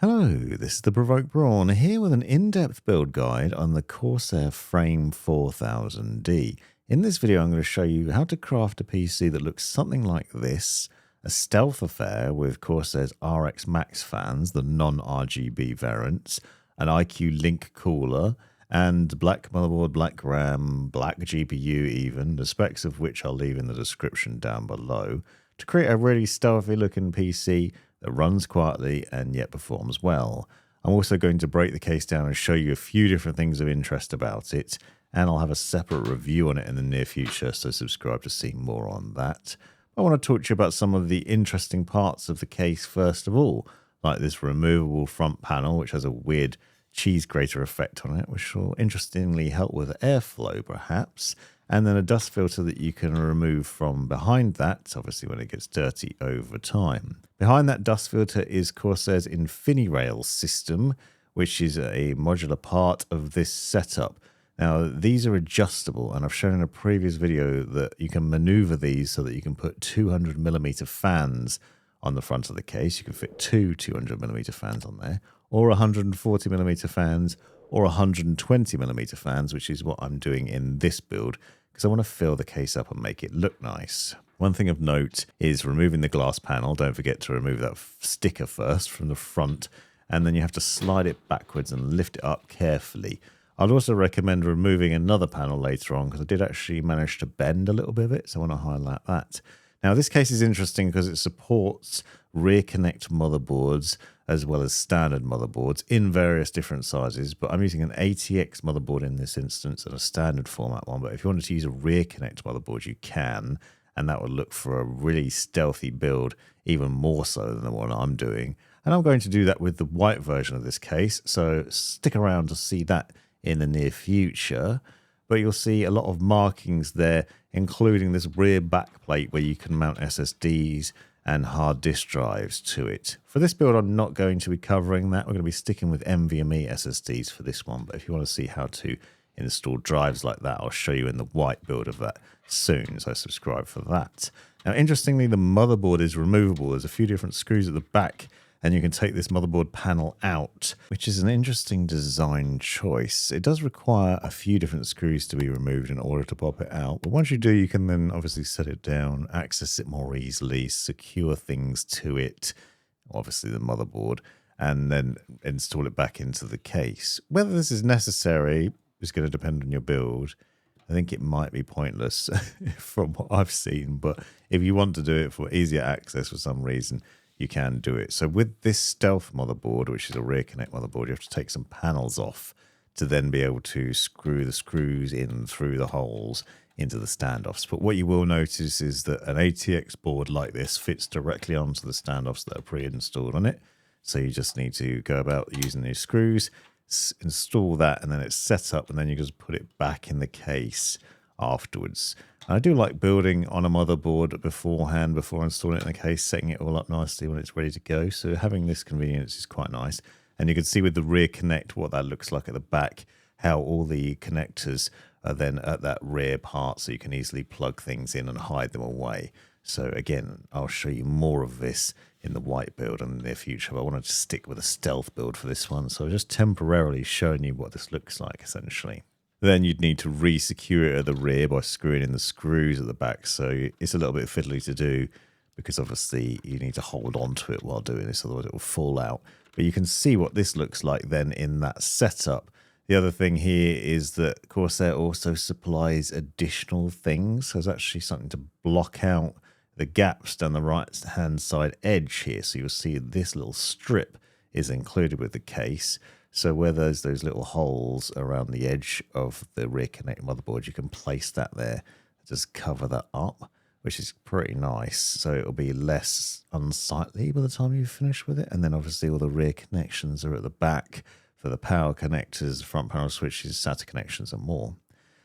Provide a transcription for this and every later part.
Hello, this is the Provoked Prawn here with an in-depth build guide on the Corsair Frame 4000D. In this video I'm going to show you how to craft a PC that looks something like this, a stealth affair with Corsair's RX Max fans, the non-RGB variants, an IQ Link cooler, and black motherboard, black RAM, black GPU even, the specs of which I'll leave in the description down below, to create a really stealthy looking PC that runs quietly and yet performs well. I'm also going to break the case down and show you a few different things of interest about it, and I'll have a separate review on it in the near future, so subscribe to see more on that. I want to talk to you about some of the interesting parts of the case first of all, like this removable front panel, which has a weird cheese grater effect on it, which will interestingly help with airflow perhaps, and then a dust filter that you can remove from behind that, obviously when it gets dirty over time. Behind that dust filter is Corsair's InfiniRail system, which is a modular part of this setup. Now, these are adjustable, and I've shown in a previous video that you can maneuver these so that you can put 200mm fans on the front of the case. You can fit two 200mm fans on there, or 140mm fans, or 120mm fans, which is what I'm doing in this build, because I want to fill the case up and make it look nice. One thing of note is removing the glass panel. Don't forget to remove that sticker first from the front, and then you have to slide it backwards and lift it up carefully. I'd also recommend removing another panel later on, because I did actually manage to bend a little bit of it, so I want to highlight that. Now, this case is interesting because it supports rear connect motherboards as well as standard motherboards in various different sizes, but I'm using an ATX motherboard in this instance and a standard format one. But if you wanted to use a rear connect motherboard, you can, and that would look for a really stealthy build, even more so than the one I'm doing. And I'm going to do that with the white version of this case, so stick around to see that in the near future. But you'll see a lot of markings there, including this rear back plate where you can mount SSDs and hard disk drives to it. For this build, I'm not going to be covering that. We're going to be sticking with NVMe SSDs for this one. But if you want to see how to install drives like that, I'll show you in the white build of that soon, so subscribe for that. Now, interestingly, the motherboard is removable. There's a few different screws at the back, and you can take this motherboard panel out, which is an interesting design choice. It does require a few different screws to be removed in order to pop it out, but once you do, you can then obviously set it down, access it more easily, secure things to it, obviously the motherboard, and then install it back into the case. Whether this is necessary is going to depend on your build. I think it might be pointless from what I've seen, but if you want to do it for easier access for some reason, you can do it. So with this stealth motherboard, which is a rear connect motherboard, you have to take some panels off to then be able to screw the screws in through the holes into the standoffs. But what you will notice is that an ATX board like this fits directly onto the standoffs that are pre-installed on it. So you just need to go about using these screws, install that, and then it's set up, and then you just put it back in the case afterwards. I do like building on a motherboard beforehand, before installing it in the case, setting it all up nicely when it's ready to go. So having this convenience is quite nice. And you can see with the rear connect what that looks like at the back, how all the connectors are then at that rear part, so you can easily plug things in and hide them away. So again, I'll show you more of this in the white build in the near future, but I wanted to stick with a stealth build for this one. So just temporarily showing you what this looks like, essentially. Then you'd need to re-secure it at the rear by screwing in the screws at the back. So it's a little bit fiddly to do, because obviously you need to hold on to it while doing this, otherwise it will fall out. But you can see what this looks like then in that setup. The other thing here is that Corsair also supplies additional things. So there's actually something to block out the gaps down the right-hand side edge here. So you'll see this little strip is included with the case. So where there's those little holes around the edge of the rear connect motherboard, you can place that there, just cover that up, which is pretty nice. So it'll be less unsightly by the time you finish with it. And then obviously all the rear connections are at the back for the power connectors, front panel switches, SATA connections, and more.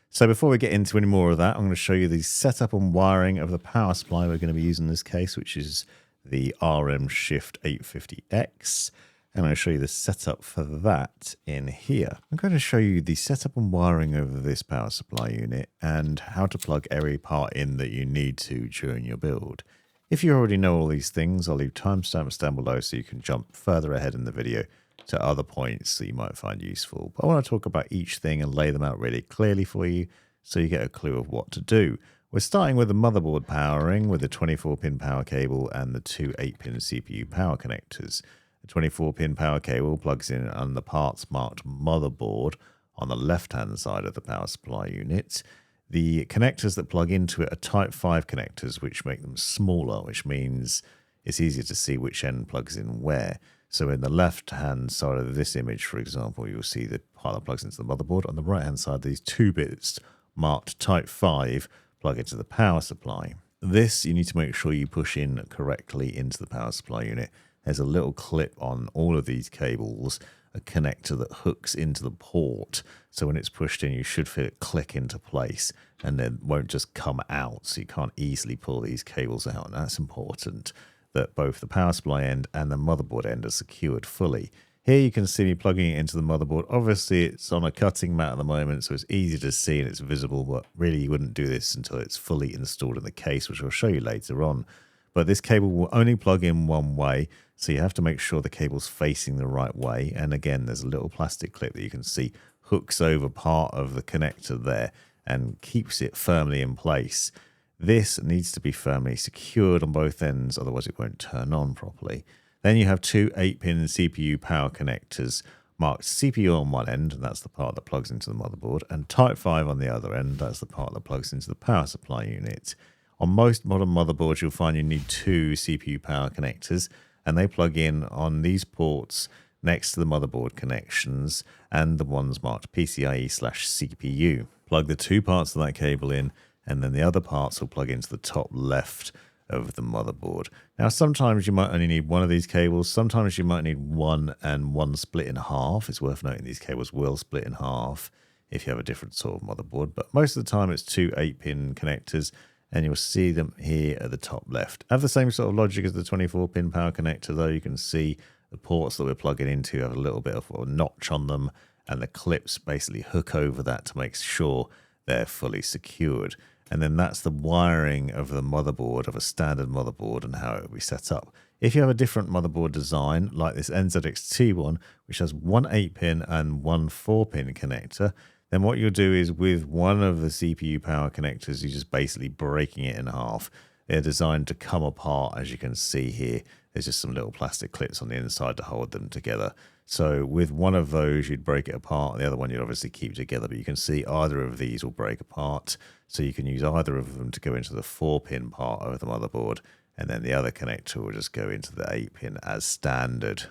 So before we get into any more of that, I'm going to show you the setup and wiring of the power supply we're going to be using in this case, which is the RMShift 850X. And I'm going to show you the setup for that in here. I'm going to show you the setup and wiring of this power supply unit and how to plug every part in that you need to during your build. If you already know all these things, I'll leave timestamps down below so you can jump further ahead in the video to other points that you might find useful. But I want to talk about each thing and lay them out really clearly for you so you get a clue of what to do. We're starting with the motherboard powering with the 24-pin power cable and the two 8-pin CPU power connectors. The 24-pin power cable plugs in on the parts marked motherboard on the left-hand side of the power supply unit. The connectors that plug into it are Type 5 connectors, which make them smaller, which means it's easier to see which end plugs in where. So in the left-hand side of this image, for example, you'll see the part that plugs into the motherboard. On the right-hand side, these two bits marked Type 5 plug into the power supply. This, you need to make sure you push in correctly into the power supply unit. There's a little clip on all of these cables, a connector that hooks into the port. So when it's pushed in, you should feel it click into place and then won't just come out. So you can't easily pull these cables out. And that's important that both the power supply end and the motherboard end are secured fully. Here you can see me plugging it into the motherboard. Obviously, it's on a cutting mat at the moment, so it's easy to see and it's visible, but really you wouldn't do this until it's fully installed in the case, which I'll show you later on. But this cable will only plug in one way, so you have to make sure the cable's facing the right way. And again, there's a little plastic clip that you can see hooks over part of the connector there and keeps it firmly in place. This needs to be firmly secured on both ends, otherwise it won't turn on properly. Then you have two 8-pin CPU power connectors marked CPU on one end, and that's the part that plugs into the motherboard, and Type 5 on the other end, that's the part that plugs into the power supply unit. On most modern motherboards, you'll find you need two CPU power connectors, and they plug in on these ports next to the motherboard connections and the ones marked PCIe/CPU. Plug the two parts of that cable in, and then the other parts will plug into the top left of the motherboard. Now, sometimes you might only need one of these cables. Sometimes you might need one and one split in half. It's worth noting these cables will split in half if you have a different sort of motherboard. But most of the time, it's two 8-pin connectors, and you'll see them here at the top left. Have the same sort of logic as the 24-pin power connector, though. You can see the ports that we're plugging into have a little bit of a notch on them, and the clips basically hook over that to make sure they're fully secured. And then that's the wiring of the motherboard, of a standard motherboard, and how it will be set up. If you have a different motherboard design, like this NZXT one, which has one 8-pin and one 4-pin connector, then what you'll do is with one of the CPU power connectors, you're just basically breaking it in half. They're designed to come apart, as you can see here. There's just some little plastic clips on the inside to hold them together. So with one of those, you'd break it apart. The other one you'd obviously keep together, but you can see either of these will break apart. So you can use either of them to go into the 4-pin part of the motherboard, and then the other connector will just go into the 8-pin as standard.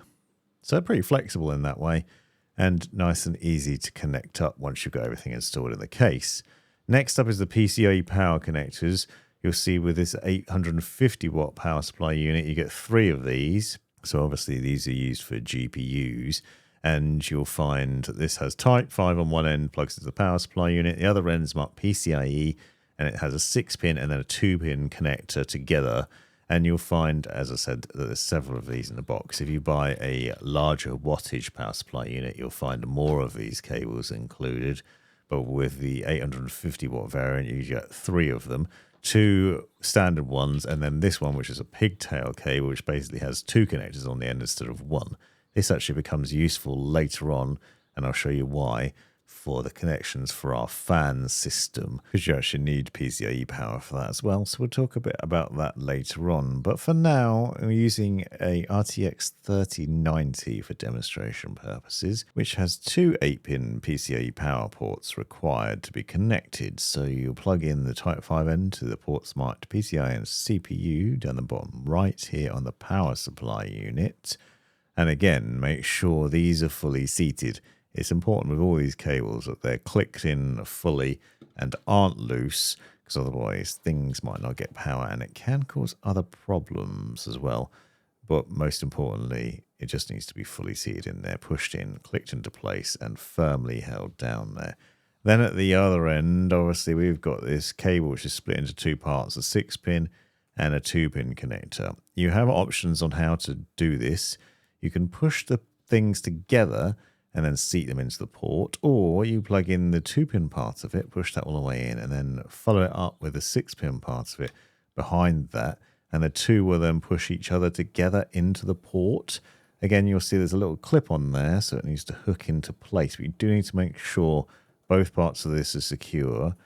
So pretty flexible in that way, and nice and easy to connect up once you've got everything installed in the case. Next up is the PCIe power connectors. You'll see with this 850 watt power supply unit, you get 3 of these. So obviously these are used for GPUs, and you'll find that this has Type 5 on one end, plugs into the power supply unit. The other end's marked PCIe, and it has a 6-pin and then a 2-pin connector together. And you'll find, as I said, that there's several of these in the box. If you buy a larger wattage power supply unit, you'll find more of these cables included. But with the 850 watt variant, you get 3 of them. 2 standard ones, and then this one, which is a pigtail cable, which basically has 2 connectors on the end instead of 1. This actually becomes useful later on, and I'll show you why, for the connections for our fan system, because you actually need PCIe power for that as well. So we'll talk a bit about that later on. But for now, we're using a RTX 3090 for demonstration purposes, which has 2 8-pin PCIe power ports required to be connected. So you'll plug in the Type 5 end to the ports marked PCI and CPU down the bottom right here on the power supply unit. And again, make sure these are fully seated. It's important with all these cables that they're clicked in fully and aren't loose, because otherwise things might not get power and it can cause other problems as well. But most importantly, it just needs to be fully seated in there, pushed in, clicked into place, and firmly held down there. Then at the other end, obviously, we've got this cable which is split into 2 parts, a 6-pin and a 2-pin connector. You have options on how to do this. You can push the things together and then seat them into the port, or you plug in the 2-pin part of it, push that all the way in, and then follow it up with the 6-pin part of it behind that, and the two will then push each other together into the port. Again, you'll see there's a little clip on there, so it needs to hook into place. But you do need to make sure both parts of this are secure,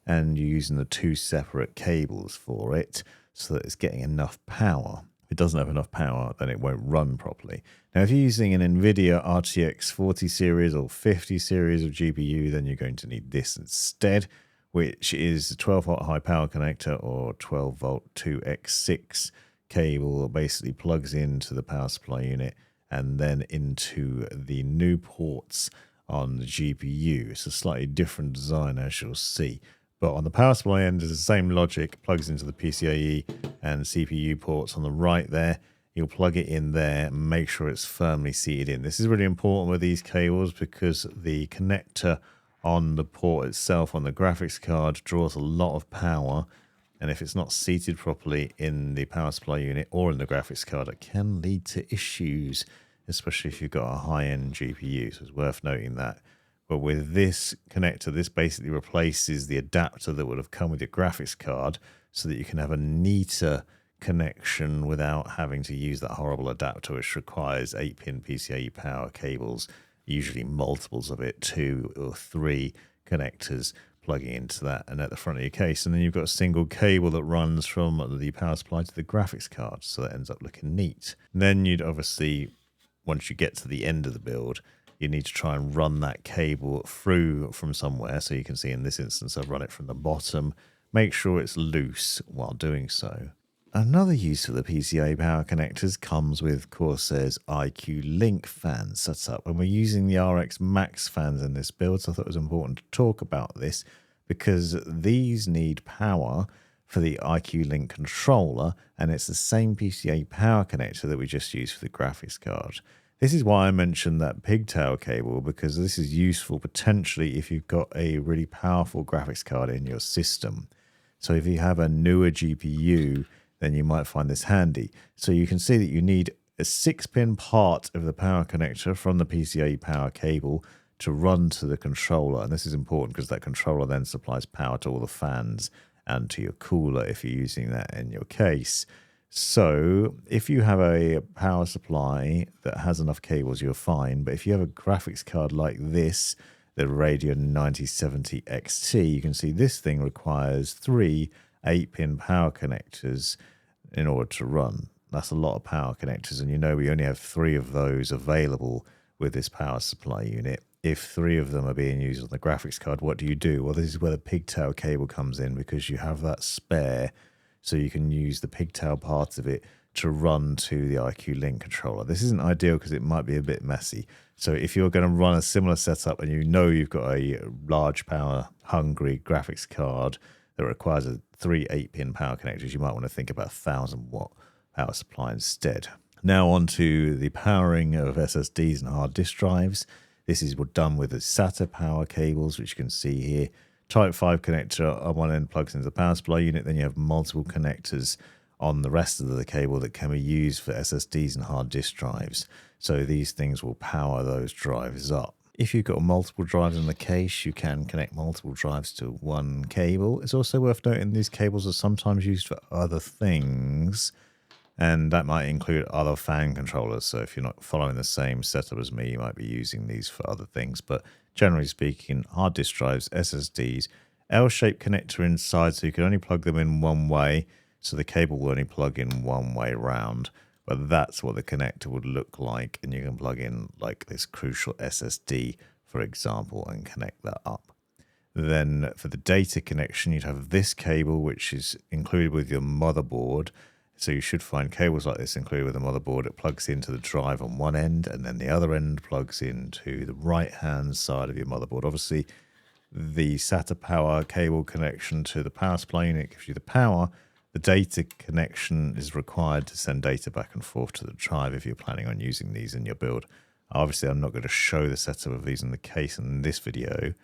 and you're using the two separate cables for it so that it's getting enough power. If it doesn't have enough power, then it won't run properly. Now, if you're using an NVIDIA RTX 40 series or 50 series of GPU, then you're going to need this instead, which is a 12-volt high power connector or 12-volt 2x6 cable that basically plugs into the power supply unit and then into the new ports on the GPU. It's a slightly different design, as you'll see. But on the power supply end, it's the same logic, plugs into the PCIe and CPU ports on the right there. You'll plug it in there and make sure it's firmly seated in. This is really important with these cables because the connector on the port itself on the graphics card draws a lot of power. And if it's not seated properly in the power supply unit or in the graphics card, it can lead to issues, especially if you've got a high-end GPU. So it's worth noting that. But with this connector, this basically replaces the adapter that would have come with your graphics card so that you can have a neater connection without having to use that horrible adapter, which requires 8-pin PCIe power cables, usually multiples of it, 2 or 3 connectors plugging into that and at the front of your case. And then you've got a single cable that runs from the power supply to the graphics card, so that ends up looking neat. And then you'd obviously, once you get to the end of the build, you need to try and run that cable through from somewhere. So you can see in this instance, I've run it from the bottom. Make sure it's loose while doing so. Another use for the PCIe power connectors comes with Corsair's IQ Link fan setup. When we're using the RX Max fans in this build, so I thought it was important to talk about this because these need power for the IQ Link controller, and it's the same PCIe power connector that we just used for the graphics card. This is why I mentioned that pigtail cable, because this is useful potentially if you've got a really powerful graphics card in your system. So if you have a newer GPU, then you might find this handy. So you can see that you need a 6-pin part of the power connector from the PCIe power cable to run to the controller. And this is important because that controller then supplies power to all the fans and to your cooler if you're using that in your case. So if you have a power supply that has enough cables, you're fine. But if you have a graphics card like this, the Radeon 9070 XT, you can see this thing requires 3 8-pin power connectors in order to run. That's a lot of power connectors, and you know we only have 3 of those available with this power supply unit. If 3 of them are being used on the graphics card, what do? Well, this is where the pigtail cable comes in, because you have that spare, so you can use the pigtail part of it to run to the IQ Link controller. This isn't ideal because it might be a bit messy. So if you're going to run a similar setup and you know you've got a large power hungry graphics card that requires 3 8-pin power connectors, you might want to think about 1000-watt power supply instead. Now on to the powering of SSDs and hard disk drives. This is done with the SATA power cables, which you can see here. Type 5 connector on one end plugs into the power supply unit. Then you have multiple connectors on the rest of the cable that can be used for SSDs and hard disk drives. So these things will power those drives up. If you've got multiple drives in the case, you can connect multiple drives to one cable. It's also worth noting these cables are sometimes used for other things, and that might include other fan controllers. So if you're not following the same setup as me, you might be using these for other things. But generally speaking, hard disk drives, SSDs, L-shaped connector inside, so you can only plug them in one way. So the cable will only plug in one way round. But that's what the connector would look like. And you can plug in like this crucial SSD, for example, and connect that up. Then for the data connection, you'd have this cable, which is included with your motherboard. So you should find cables like this included with the motherboard. It plugs into the drive on one end, and then the other end plugs into the right-hand side of your motherboard. Obviously, the SATA power cable connection to the power supply unit gives you the power. The data connection is required to send data back and forth to the drive if you're planning on using these in your build. Obviously, I'm not going to show the setup of these in the case in this video,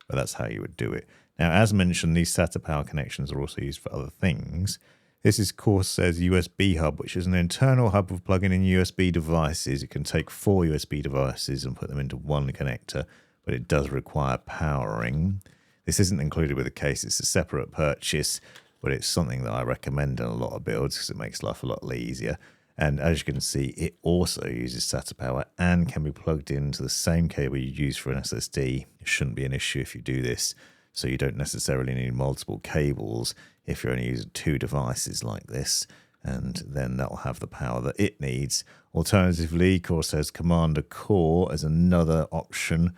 but that's how you would do it. Now, as mentioned, these SATA power connections are also used for other things. This is Corsair's USB hub, which is an internal hub of plugging in USB devices. It can take 4 USB devices and put them into one connector, but it does require powering. This isn't included with the case. It's a separate purchase. but it's something that I recommend in a lot of builds because it makes life a lot easier. And as you can see, it also uses SATA power and can be plugged into the same cable you use for an SSD. It shouldn't be an issue if you do this, so you don't necessarily need multiple cables if you're only using 2 devices like this, and then that'll have the power that it needs. Alternatively, Corsair's Commander Core is another option,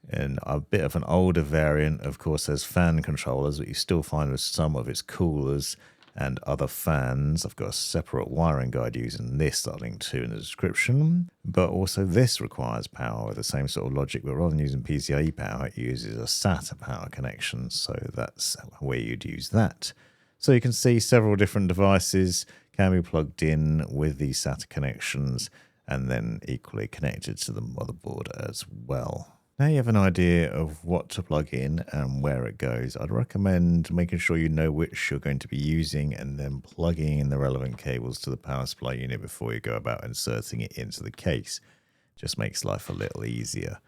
and a bit of an older variant of Corsair's fan controllers, but you still find with some of its coolers and other fans. I've got a separate wiring guide using this that I'll link to in the description. But also this requires power with the same sort of logic, but rather than using PCIe power, it uses a SATA power connection. So that's where you'd use that. So you can see several different devices can be plugged in with these SATA connections and then equally connected to the motherboard as well. Now you have an idea of what to plug in and where it goes. I'd recommend making sure you know which you're going to be using and then plugging in the relevant cables to the power supply unit before you go about inserting it into the case. Just makes life a little easier.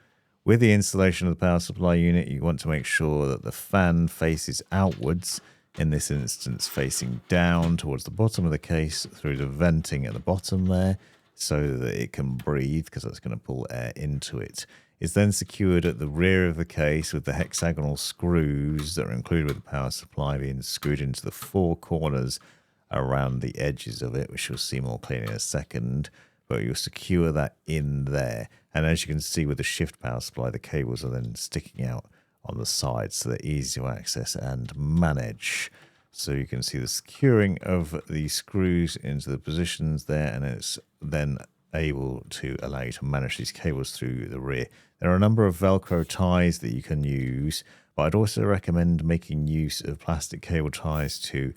With the installation of the power supply unit, you want to make sure that the fan faces outwards, in this instance facing down towards the bottom of the case through the venting at the bottom there, so that it can breathe because that's going to pull air into it. It's then secured at the rear of the case with the hexagonal screws that are included with the power supply being screwed into the 4 corners around the edges of it, which you'll see more clearly in a second, but you'll secure that in there. And as you can see with the shift power supply, the cables are then sticking out on the sides so they're easy to access and manage. So you can see the securing of the screws into the positions there, and it's then able to allow you to manage these cables through the rear. There are a number of Velcro ties that you can use, but I'd also recommend making use of plastic cable ties to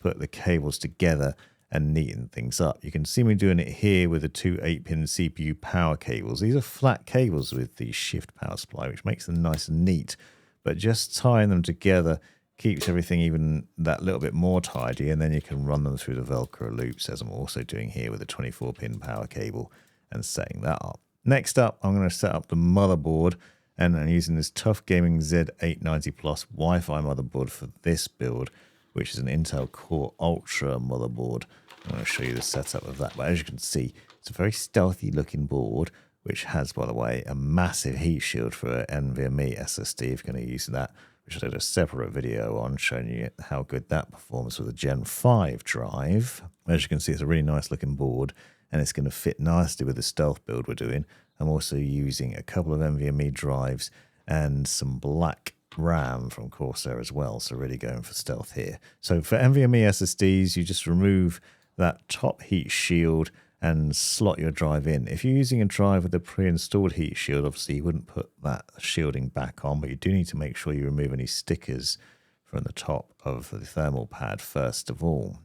put the cables together and neaten things up. You can see me doing it here with the 2 8-pin CPU power cables. These are flat cables with the shift power supply, which makes them nice and neat, but just tying them together keeps everything even that little bit more tidy, and then you can run them through the Velcro loops, as I'm also doing here with a 24-pin power cable and setting that up. Next up, I'm going to set up the motherboard, and I'm using this Tough Gaming Z890 Plus Wi-Fi motherboard for this build, which is an Intel Core Ultra motherboard. I'm going to show you the setup of that, but as you can see, it's a very stealthy looking board, which has, by the way, a massive heat shield for an NVMe SSD if you're going to use that, which I did a separate video on showing you how good that performs with a Gen 5 drive. As you can see, it's a really nice looking board, and it's going to fit nicely with the stealth build we're doing. I'm also using a couple of NVMe drives and some black RAM from Corsair as well, so really going for stealth here. So for NVMe SSDs, you just remove that top heat shield and slot your drive in. If you're using a drive with a pre-installed heat shield, obviously you wouldn't put that shielding back on, but you do need to make sure you remove any stickers from the top of the thermal pad first of all.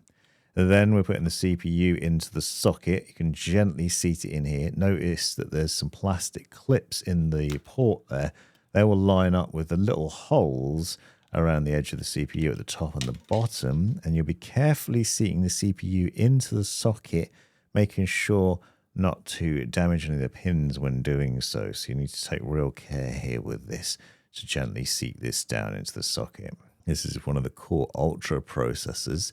Then we're putting the CPU into the socket. You can gently seat it in here. Notice that there's some plastic clips in the port there. They will line up with the little holes around the edge of the CPU at the top and the bottom, and you'll be carefully seating the CPU into the socket, making sure not to damage any of the pins when doing so. So you need to take real care here with this to gently seat this down into the socket. This is one of the Core Ultra processors,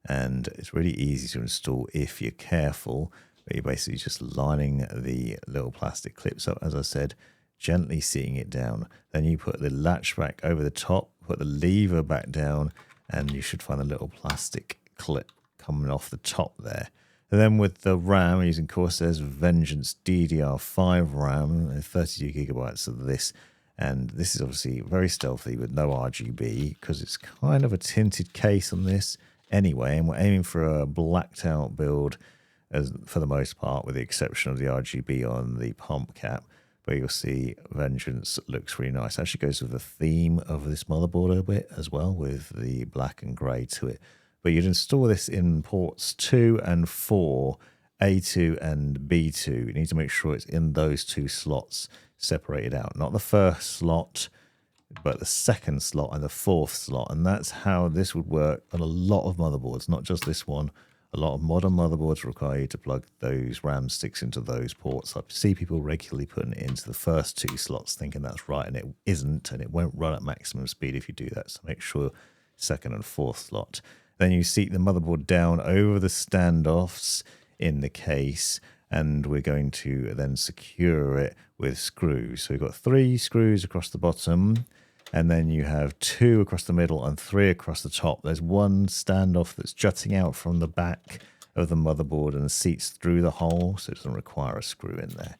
and it's really easy to install if you're careful. But you're basically just lining the little plastic clips up, as I said, gently seating it down. Then you put the latch back over the top, put the lever back down, and you should find a little plastic clip coming off the top there. And then with the RAM, using Corsair's Vengeance DDR5 RAM, 32 gigabytes of this. And this is obviously very stealthy with no RGB because it's kind of a tinted case on this anyway. And we're aiming for a blacked out build for the most part, with the exception of the RGB on the pump cap. But you'll see Vengeance looks really nice. Actually goes with the theme of this motherboard a bit as well, with the black and grey to it. But you'd install this in ports 2 and 4, A2 and B2. You need to make sure it's in those 2 slots separated out. Not the first slot, but the second slot and the 4th slot. And that's how this would work on a lot of motherboards, not just this one. A lot of modern motherboards require you to plug those RAM sticks into those ports. I see people regularly putting it into the first 2 slots thinking that's right, and it isn't, and it won't run at maximum speed if you do that. So make sure 2nd and 4th slot. Then you seat the motherboard down over the standoffs in the case, and we're going to then secure it with screws. So we've got 3 screws across the bottom, and then you have 2 across the middle and 3 across the top. There's one standoff that's jutting out from the back of the motherboard and seats through the hole, so it doesn't require a screw in there.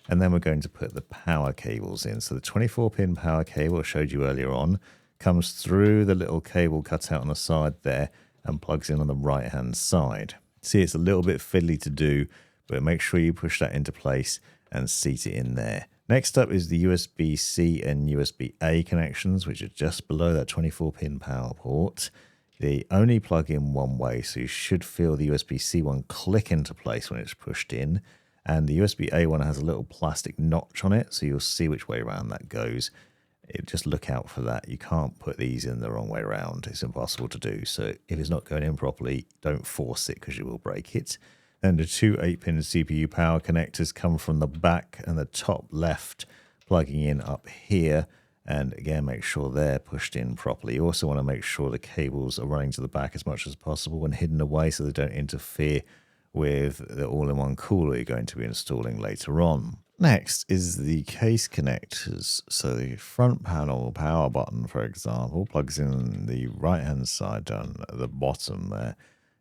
And then we're going to put the power cables in. So the 24-pin power cable I showed you earlier on comes through the little cable cut out on the side there and plugs in on the right-hand side. See, it's a little bit fiddly to do, but make sure you push that into place and seat it in there. Next up is the USB-C and USB-A connections, which are just below that 24-pin power port. They only plug in one way, so you should feel the USB-C one click into place when it's pushed in. And the USB-A one has a little plastic notch on it, so you'll see which way around that goes. Just look out for that. You can't put these in the wrong way around. It's impossible to do. So if it's not going in properly, don't force it because you will break it. Then the 2 8-pin CPU power connectors come from the back and the top left, plugging in up here. And again, make sure they're pushed in properly. You also want to make sure the cables are running to the back as much as possible and hidden away so they don't interfere with the all-in-one cooler you're going to be installing later on. Next is the case connectors. So the front panel power button, for example, plugs in the right-hand side down at the bottom there.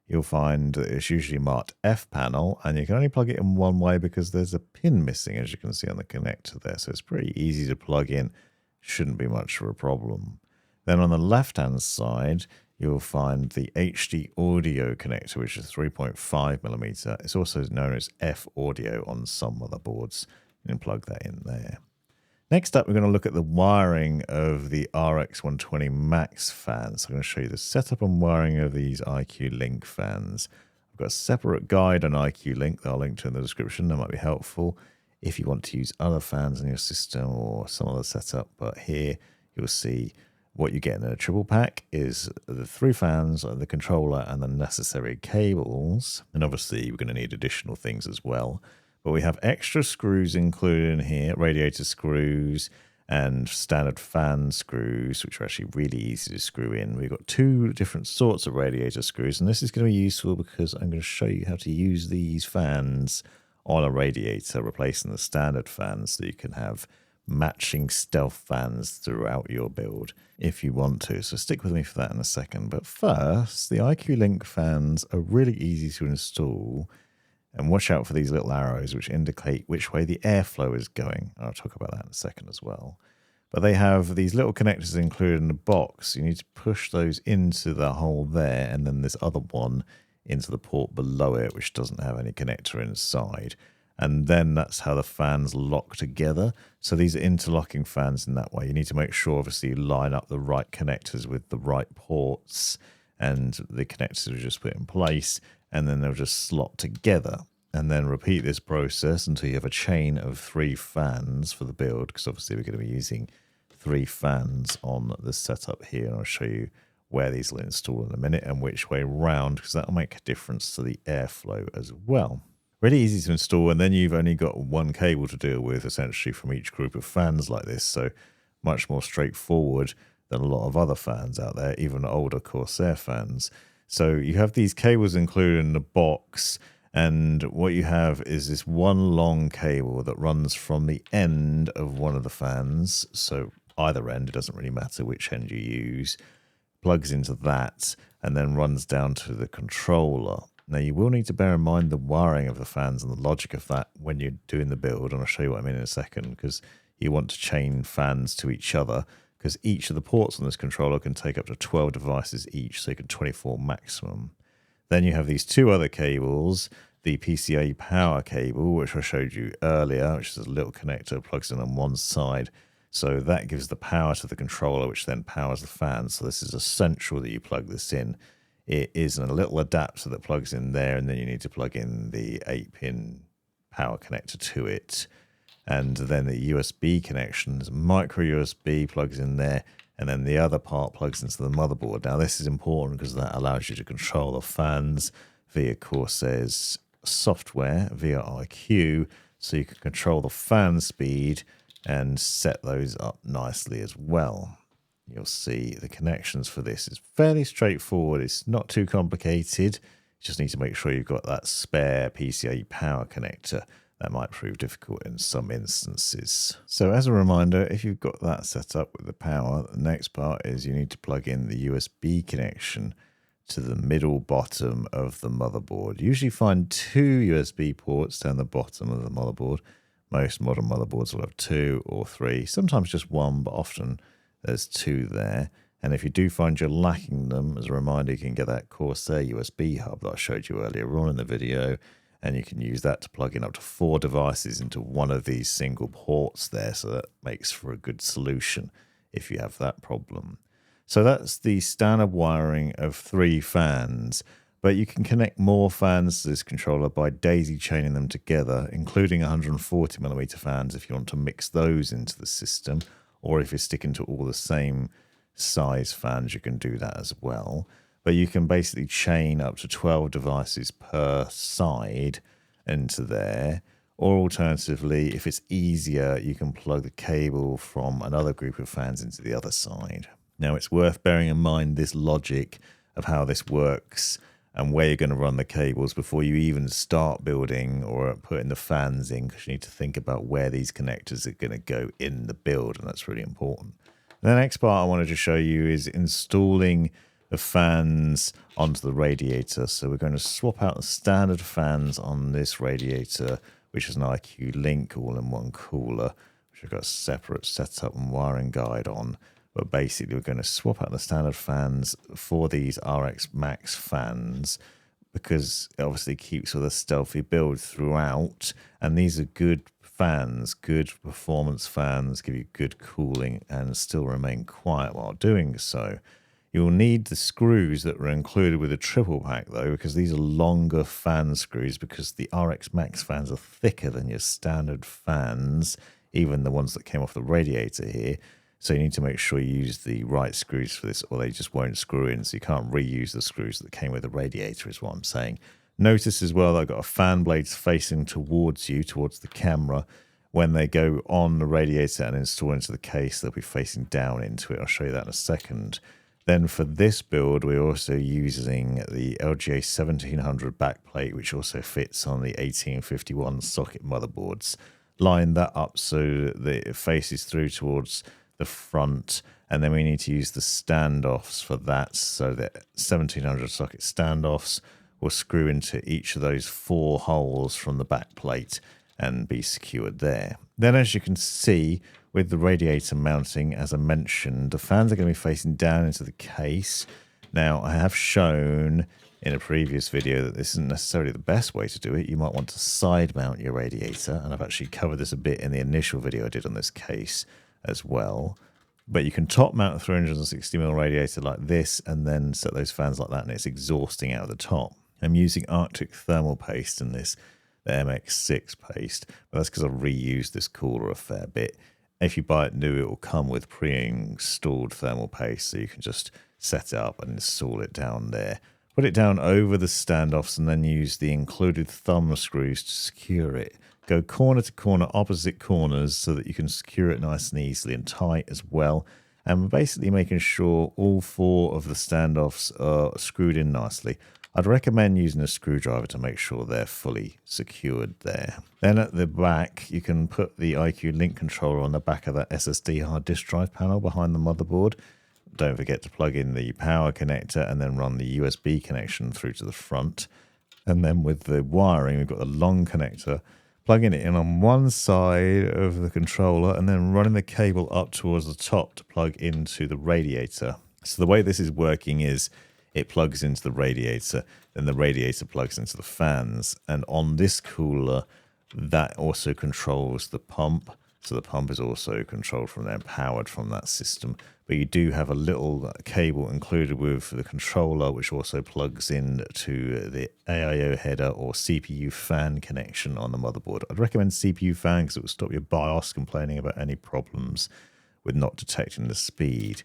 You'll find that it's usually marked F panel, and you can only plug it in one way because there's a pin missing, as you can see on the connector there. So it's pretty easy to plug in. Shouldn't be much of a problem. Then on the left-hand side, you'll find the HD audio connector, which is 3.5mm. It's also known as F audio on some motherboards. You can plug that in there. Next up, we're going to look at the wiring of the RX120 Max fans. I'm going to show you the setup and wiring of these IQ Link fans. I've got a separate guide on IQ Link that I'll link to in the description. That might be helpful if you want to use other fans in your system or some other setup. But here you'll see what you get in a triple pack is the 3 fans, the controller, and the necessary cables. And obviously, we're going to need additional things as well. But we have extra screws included in here, radiator screws and standard fan screws, which are actually really easy to screw in. We've got 2 different sorts of radiator screws, and this is going to be useful because I'm going to show you how to use these fans on a radiator, replacing the standard fans, so you can have matching stealth fans throughout your build if you want to. So stick with me for that in a second. But first, the IQ Link fans are really easy to install. And watch out for these little arrows which indicate which way the airflow is going. I'll talk about that in a second as well. But they have these little connectors included in the box. You need to push those into the hole there, and then this other one into the port below it, which doesn't have any connector inside. And then that's how the fans lock together. So these are interlocking fans in that way. You need to make sure, obviously, you line up the right connectors with the right ports, and the connectors are just put in place, and then they'll just slot together. And then repeat this process until you have a chain of 3 fans for the build, because obviously we're going to be using 3 fans on the setup here. And I'll show you where these will install in a minute and which way round, because that will make a difference to the airflow as well. Really easy to install, and then you've only got 1 cable to deal with, essentially, from each group of fans like this. So much more straightforward than a lot of other fans out there, even older Corsair fans. So you have these cables included in the box, and what you have is this one long cable that runs from the end of one of the fans. So either end, it doesn't really matter which end you use, plugs into that, and then runs down to the controller. Now, you will need to bear in mind the wiring of the fans and the logic of that when you're doing the build, and I'll show you what I mean in a second, because you want to chain fans to each other, because each of the ports on this controller can take up to 12 devices each, so you can 24 maximum. Then you have these 2 other cables, the PCIe power cable, which I showed you earlier, which is a little connector, plugs in on one side. So that gives the power to the controller, which then powers the fans. So this is essential that you plug this in. It is a little adapter that plugs in there, and then you need to plug in the 8-pin power connector to it. And then the USB connections, micro USB plugs in there, and then the other part plugs into the motherboard. Now, this is important because that allows you to control the fans via Corsair's software, via IQ, so you can control the fan speed and set those up nicely as well. you'll see the connections for this is fairly straightforward. It's not too complicated. You just need to make sure you've got that spare PCIe power connector. That might prove difficult in some instances. So as a reminder, if you've got that set up with the power, the next part is you need to plug in the USB connection to the middle bottom of the motherboard. You usually find 2 USB ports down the bottom of the motherboard. Most modern motherboards will have 2 or 3, sometimes just 1, but often there's 2 there. And if you do find you're lacking them, as a reminder, you can get that Corsair USB hub that I showed you earlier on in the video, and you can use that to plug in up to 4 devices into one of these single ports there, so that makes for a good solution if you have that problem. So that's the standard wiring of 3 fans, but you can connect more fans to this controller by daisy chaining them together, including 140mm fans if you want to mix those into the system, or if you're sticking to all the same size fans, you can do that as well. But you can basically chain up to 12 devices per side into there, or alternatively, if it's easier, you can plug the cable from another group of fans into the other side. Now, it's worth bearing in mind this logic of how this works and where you're going to run the cables before you even start building or putting the fans in, because you need to think about where these connectors are going to go in the build, and that's really important. The next part I wanted to show you is installing the fans onto the radiator. So we're going to swap out the standard fans on this radiator, which is an IQ Link all-in-one cooler, which I've got a separate setup and wiring guide on. But basically, we're going to swap out the standard fans for these RX Max fans, because it obviously keeps with a stealthy build throughout. And these are good fans, good performance fans, give you good cooling and still remain quiet while doing so. You'll need the screws that were included with the triple pack, though, because these are longer fan screws, because the RX Max fans are thicker than your standard fans, even the ones that came off the radiator here. So you need to make sure you use the right screws for this, or they just won't screw in. So you can't reuse the screws that came with the radiator, is what I'm saying. Notice as well that I've got a fan blades facing towards you, towards the camera. When they go on the radiator and install into the case, they'll be facing down into it. I'll show you that in a second. Then for this build, we're also using the LGA 1700 backplate, which also fits on the 1851 socket motherboards. Line that up so that it faces through towards the front, and then we need to use the standoffs for that, so that 1700 socket standoffs will screw into each of those 4 holes from the back plate and be secured there. Then, as you can see, with the radiator mounting, as I mentioned, the fans are going to be facing down into the case. Now, I have shown in a previous video that this isn't necessarily the best way to do it. You might want to side mount your radiator, and I've actually covered this a bit in the initial video I did on this case as well. But you can top mount a 360mm radiator like this and then set those fans like that, and it's exhausting out of the top. I'm using Arctic thermal paste in this, the MX6 paste, but that's because I've reused this cooler a fair bit. If you buy it new, it will come with pre-installed thermal paste, so you can just set it up and install it down there. Put it down over the standoffs and then use the included thumb screws to secure it. Go corner to corner, opposite corners, so that you can secure it nice and easily and tight as well. And we're basically making sure all 4 of the standoffs are screwed in nicely. I'd recommend using a screwdriver to make sure they're fully secured there. Then at the back, you can put the IQ Link controller on the back of that SSD hard disk drive panel behind the motherboard. Don't forget to plug in the power connector and then run the USB connection through to the front. And then with the wiring, we've got the long connector, plugging it in on one side of the controller and then running the cable up towards the top to plug into the radiator. So the way this is working is it plugs into the radiator, then the radiator plugs into the fans, and on this cooler, that also controls the pump. So the pump is also controlled from there, powered from that system. But you do have a little cable included with the controller, which also plugs in to the AIO header or CPU fan connection on the motherboard. I'd recommend CPU fan because it will stop your BIOS complaining about any problems with not detecting the speed.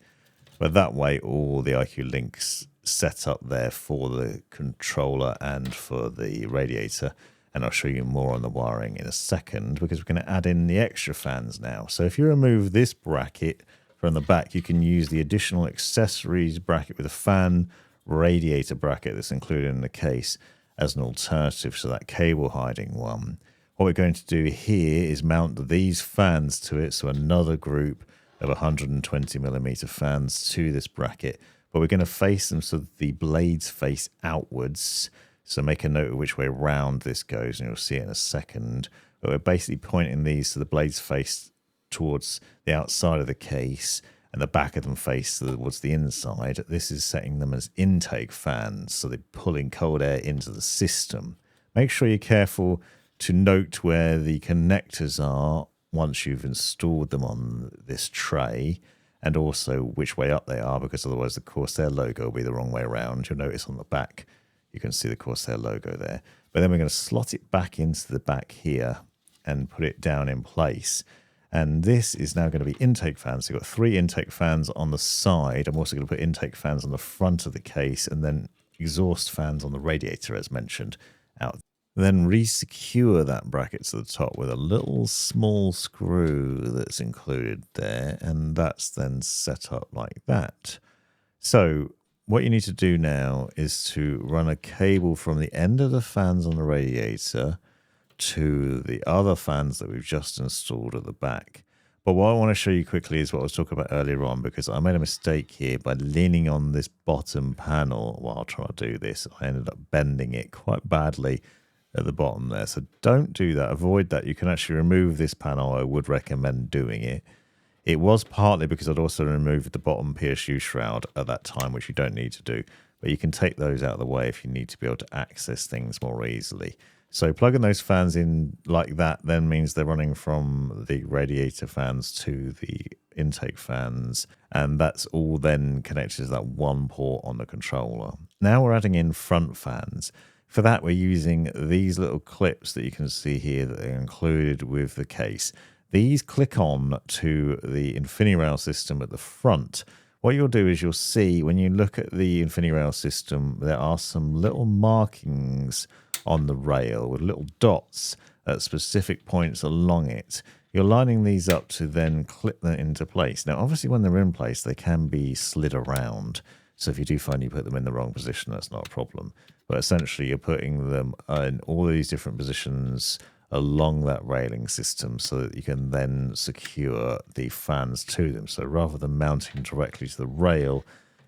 But that way, all the IQ links set up there for the controller and for the radiator. And I'll show you more on the wiring in a second, because we're going to add in the extra fans now. So if you remove this bracket from the back, you can use the additional accessories bracket with a fan radiator bracket that's included in the case as an alternative to that cable hiding one. What we're going to do here is mount these fans to it, so another group of 120mm fans to this bracket, but we're going to face them so that the blades face outwards. So make a note of which way round this goes, and you'll see it in a second. But we're basically pointing these so the blades face towards the outside of the case, and the back of them face towards the inside. This is setting them as intake fans, so they're pulling cold air into the system. Make sure you're careful to note where the connectors are once you've installed them on this tray, and also which way up they are, because otherwise the Corsair logo will be the wrong way around. You'll notice on the back you can see the Corsair logo there. But then we're going to slot it back into the back here and put it down in place. And this is now going to be intake fans. So you've got 3 intake fans on the side. I'm also going to put intake fans on the front of the case, and then exhaust fans on the radiator as mentioned out. Then re-secure that bracket to the top with a little small screw that's included there, and that's then set up like that. So what you need to do now is to run a cable from the end of the fans on the radiator to the other fans that we've just installed at the back. But what I want to show you quickly is what I was talking about earlier on, because I made a mistake here by leaning on this bottom panel while trying to do this. I ended up bending it quite badly at the bottom there. So don't do that. Avoid that. You can actually remove this panel. I would recommend doing it. It was partly because I'd also removed the bottom PSU shroud at that time, which you don't need to do. But you can take those out of the way if you need to be able to access things more easily. So plugging those fans in like that then means they're running from the radiator fans to the intake fans, and that's all then connected to that one port on the controller. Now we're adding in front fans. For that, we're using these little clips that you can see here that are included with the case. These click on to the InfiniRail system at the front. What you'll do is you'll see when you look at the InfiniRail system, there are some little markings on the rail with little dots at specific points along it. You're lining these up to then clip them into place. Now, obviously, when they're in place, they can be slid around. So if you do find you put them in the wrong position, that's not a problem. But essentially, you're putting them in all these different positions along that railing system so that you can then secure the fans to them. So rather than mounting directly to the rail,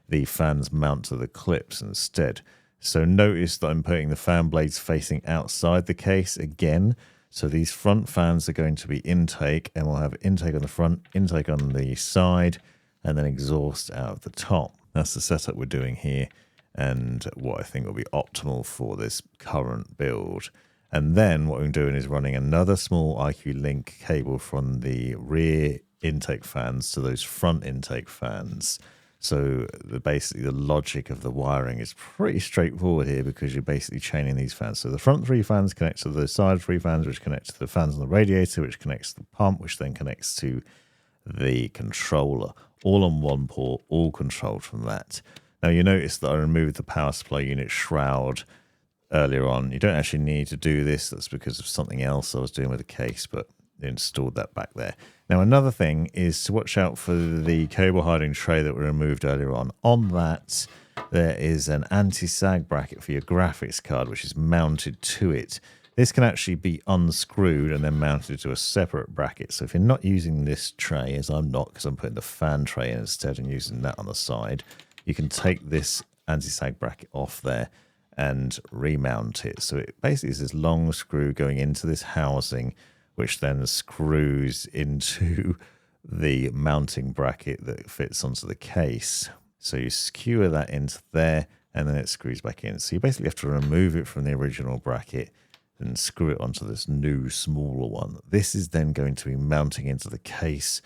the fans mount to the clips instead. So notice that I'm putting the fan blades facing outside the case again. So these front fans are going to be intake, and we'll have intake on the front, intake on the side, and then exhaust out of the top. That's the setup we're doing here, and what I think will be optimal for this current build. And then what I'm doing is running another small IQ Link cable from the rear intake fans to those front intake fans. So basically the logic of the wiring is pretty straightforward here, because you're basically chaining these fans. So the front 3 fans connect to the side 3 fans, which connect to the fans on the radiator, which connects to the pump, which then connects to the controller. All on one port, all controlled from that. Now you notice that I removed the power supply unit shroud earlier on. You don't actually need to do this. That's because of something else I was doing with the case, but I installed that back there. Now another thing is to watch out for the cable hiding tray that we removed earlier on. On that, there is an anti-sag bracket for your graphics card, which is mounted to it. This can actually be unscrewed and then mounted to a separate bracket. So if you're not using this tray, as I'm not, because I'm putting the fan tray in instead and using that on the side, you can take this anti-sag bracket off there and remount it. So it basically is this long screw going into this housing, which then screws into the mounting bracket that fits onto the case. So you skewer that into there, and then it screws back in. So you basically have to remove it from the original bracket and screw it onto this new, smaller one. This is then going to be mounting into the case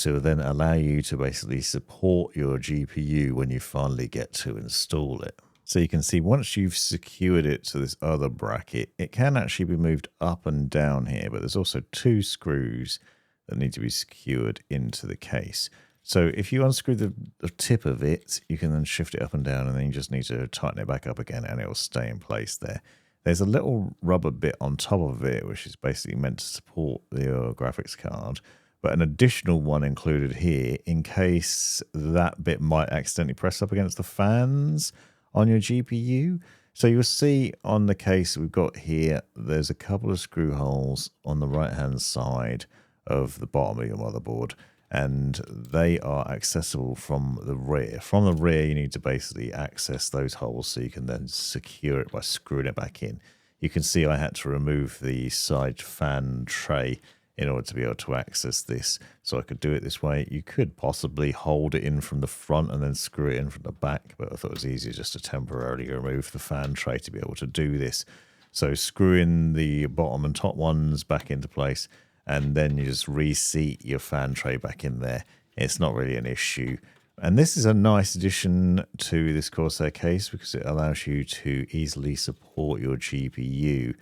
to then allow you to basically support your GPU when you finally get to install it. So you can see once you've secured it to this other bracket, it can actually be moved up and down here, but there's also 2 screws that need to be secured into the case. So if you unscrew the tip of it, you can then shift it up and down, and then you just need to tighten it back up again, and it will stay in place there. There's a little rubber bit on top of it, which is basically meant to support your graphics card, but an additional one included here in case that bit might accidentally press up against the fans on your GPU. So you'll see on the case we've got here, there's a couple of screw holes on the right hand side of the bottom of your motherboard, and they are accessible from the rear. From the rear, you need to basically access those holes so you can then secure it by screwing it back in. You can see I had to remove the side fan tray in order to be able to access this, so I could do it this way. You could possibly hold it in from the front and then screw it in from the back, but I thought it was easier just to temporarily remove the fan tray to be able to do this. So screwing the bottom and top ones back into place, and then you just reseat your fan tray back in there. It's not really an issue. And this is a nice addition to this Corsair case because it allows you to easily support your GPU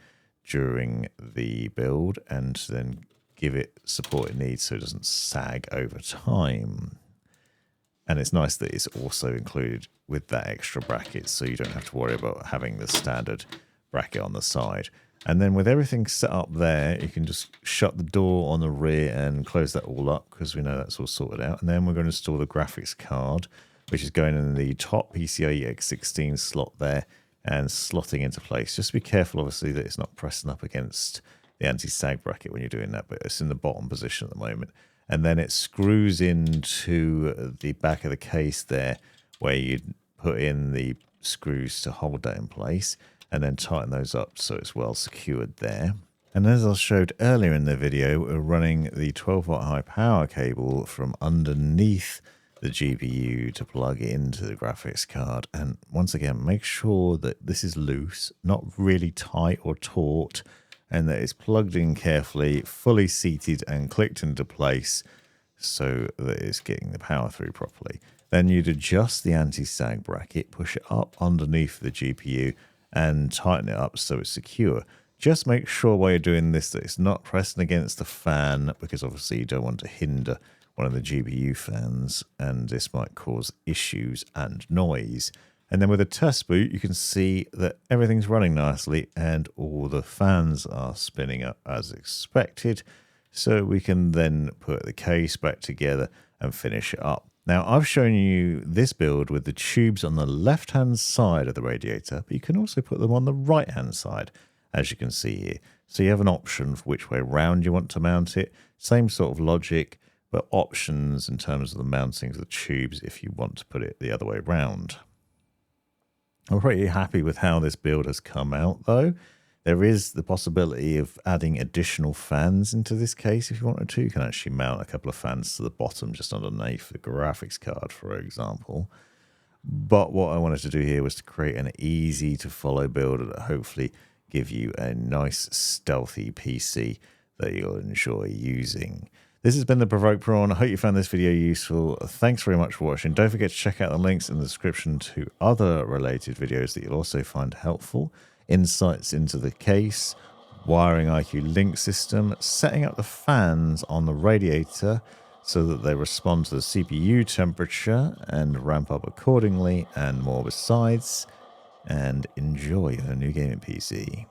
during the build and then give it support it needs so it doesn't sag over time. And it's nice that it's also included with that extra bracket, so you don't have to worry about having the standard bracket on the side. And then with everything set up there, you can just shut the door on the rear and close that all up because we know that's all sorted out. And then we're going to install the graphics card, which is going in the top PCIe X16 slot there and slotting into place. Just be careful, obviously, that it's not pressing up against the anti-sag bracket when you're doing that, but it's in the bottom position at the moment. And then it screws into the back of the case there where you put in the screws to hold that in place and then tighten those up so it's well secured there. And as I showed earlier in the video, we're running the 12-watt high power cable from underneath the GPU to plug into the graphics card. And once again, make sure that this is loose, not really tight or taut, and that it's plugged in carefully, fully seated and clicked into place so that it's getting the power through properly. Then you'd adjust the anti-sag bracket, push it up underneath the GPU and tighten it up so it's secure. Just make sure while you're doing this that it's not pressing against the fan, because obviously you don't want to hinder one of the GPU fans and this might cause issues and noise. And then with a test boot, you can see that everything's running nicely and all the fans are spinning up as expected. So we can then put the case back together and finish it up. Now, I've shown you this build with the tubes on the left-hand side of the radiator, but you can also put them on the right-hand side, as you can see here. So you have an option for which way round you want to mount it. Same sort of logic, but options in terms of the mounting of the tubes if you want to put it the other way round. I'm pretty happy with how this build has come out, though. There is the possibility of adding additional fans into this case if you wanted to. You can actually mount a couple of fans to the bottom just underneath the graphics card, for example. But what I wanted to do here was to create an easy to follow build that hopefully give you a nice stealthy PC that you'll enjoy using. This has been the Provoked Prawn. I hope you found this video useful. Thanks very much for watching. Don't forget to check out the links in the description to other related videos that you'll also find helpful. Insights into the case, wiring IQ link system, setting up the fans on the radiator so that they respond to the CPU temperature and ramp up accordingly, and more besides. And enjoy your new gaming PC.